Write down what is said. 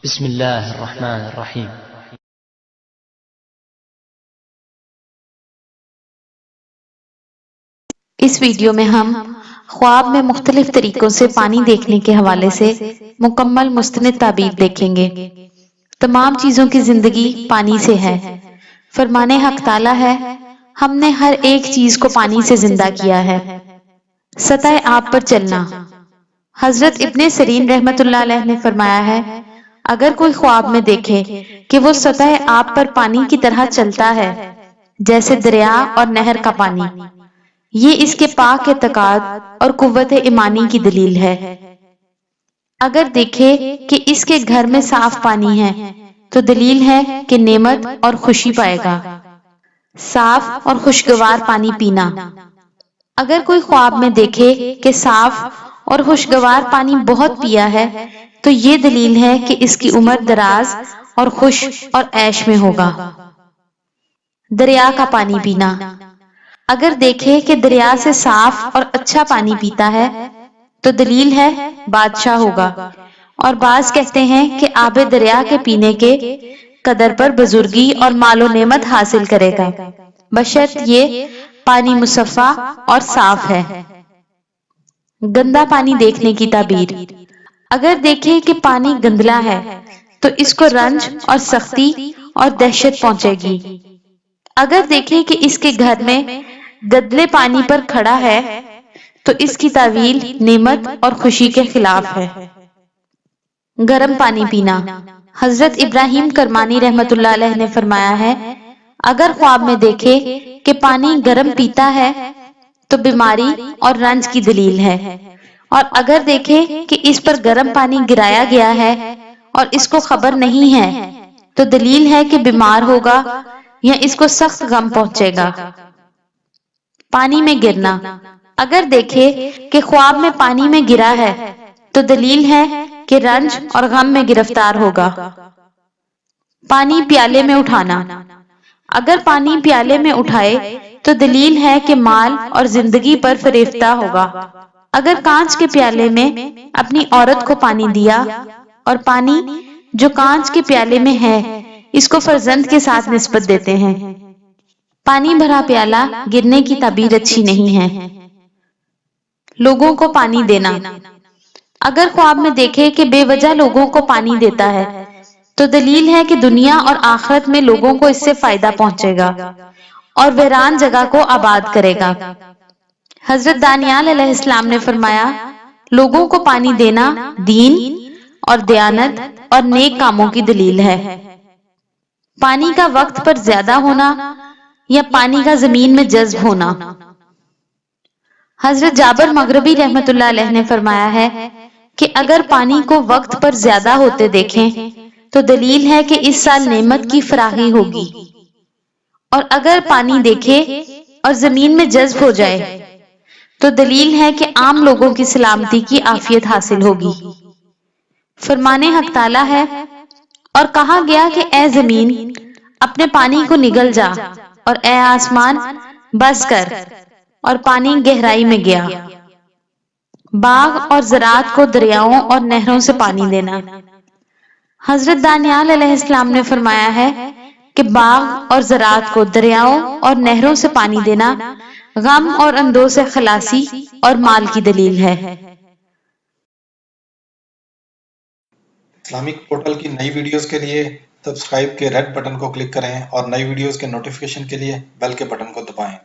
بسم اللہ الرحمن الرحیم۔ اس ویڈیو میں ہم خواب میں مختلف طریقوں سے پانی دیکھنے کے حوالے سے مکمل مستند تعبیر دیکھیں گے۔ تمام چیزوں کی زندگی پانی سے ہے۔ فرمان حق تعالی ہے، ہم نے ہر ایک چیز کو پانی سے زندہ کیا ہے۔ سطح آب پر چلنا۔ حضرت ابن سیرین رحمۃ اللہ علیہ نے فرمایا ہے، اگر کوئی خواب میں دیکھے کہ وہ سطح آب پر پانی کی طرح چلتا ہے، جیسے دریا اور نہر کا پانی، یہ اس کے پاک اعتقاد اور قوت ایمانی کی دلیل ہے۔ اگر دیکھے کہ اس کے گھر میں صاف پانی ہے تو دلیل ہے کہ نعمت اور خوشی پائے گا۔ صاف اور خوشگوار پانی پینا۔ اگر کوئی خواب میں دیکھے کہ صاف اور خوشگوار پانی بہت پیا ہے تو یہ دلیل ہے کہ اس کی عمر دراز اور خوش اور عیش میں ہوگا۔ دریا کا پانی پینا۔ اگر دیکھے کہ دریا سے صاف اور اچھا پانی پیتا ہے تو دلیل ہے بادشاہ ہوگا، اور بعض کہتے ہیں کہ آب دریا کے پینے کے قدر پر بزرگی اور مال و نعمت حاصل کرے گا، بشرط یہ پانی مصفا اور صاف ہے۔ گندا پانی دیکھنے کی تعبیر۔ اگر دیکھے کہ پانی گندلا ہے تو اس کو رنج اور سختی اور دہشت پہنچے گی۔ اگر دیکھے کہ اس کے گھر میں گدلے پانی پر کھڑا ہے تو اس کی تعویل نعمت اور خوشی کے خلاف ہے۔ گرم پانی پینا۔ حضرت ابراہیم کرمانی رحمۃ اللہ علیہ نے فرمایا ہے، اگر خواب میں دیکھے کہ پانی گرم پیتا ہے تو بیماری اور رنج کی دلیل ہے، اور اگر دیکھے کہ اس پر گرم پانی گرایا گیا ہے اور اس کو خبر نہیں ہے تو دلیل ہے کہ بیمار ہوگا یا اس کو سخت غم پہنچے گا۔ پانی میں گرنا۔ اگر دیکھے کہ خواب میں پانی میں گرا ہے تو دلیل ہے کہ رنج اور غم میں گرفتار ہوگا۔ پانی پیالے میں اٹھانا۔ اگر پانی پیالے میں اٹھائے تو دلیل ہے کہ مال اور زندگی پر فریفتہ ہوگا۔ اگر کانچ کے پیالے میں اپنی عورت کو پانی دیا اور پانی جو کانچ کے پیالے میں ہے اس کو فرزند کے ساتھ نسبت دیتے ہیں۔ پانی بھرا پیالہ گرنے کی تعبیر اچھی نہیں ہے۔ لوگوں کو پانی دینا۔ اگر خواب میں دیکھے کہ بے وجہ لوگوں کو پانی دیتا ہے تو دلیل ہے کہ دنیا اور آخرت میں لوگوں کو اس سے فائدہ پہنچے گا اور ویران جگہ کو آباد کرے گا۔ حضرت دانیال علیہ السلام نے فرمایا، لوگوں کو پانی دینا دین اور دیانت اور نیک کاموں کی دلیل ہے۔ پانی کا وقت پر زیادہ ہونا یا پانی کا زمین میں جذب ہونا۔ حضرت جابر مغربی رحمۃ اللہ علیہ نے فرمایا ہے کہ اگر پانی کو وقت پر زیادہ ہوتے دیکھیں تو دلیل ہے کہ اس سال نعمت کی فراخی ہوگی، اور اگر پانی دیکھے اور زمین میں جذب ہو جائے تو دلیل ہے کہ عام لوگوں کی سلامتی کی عافیت حاصل ہوگی۔ فرمان حق تعالی ہے، اور کہا گیا کہ اے زمین اپنے پانی کو نگل جا، اور اے آسمان بس کر، اور پانی گہرائی میں گیا۔ باغ اور زراعت کو دریاؤں اور نہروں سے پانی دینا۔ حضرت دانیال علیہ السلام نے فرمایا ہے کہ باغ اور زراعت کو دریاؤں اور نہروں سے پانی دینا غم اور اندوہ سے خلاصی اور مال کی دلیل ہے۔ اسلامک پورٹل کی نئی ویڈیوز کے لیے سبسکرائب کے ریڈ بٹن کو کلک کریں اور نئی ویڈیوز کے نوٹیفیکیشن کے لیے بیل کے بٹن کو دبائیں۔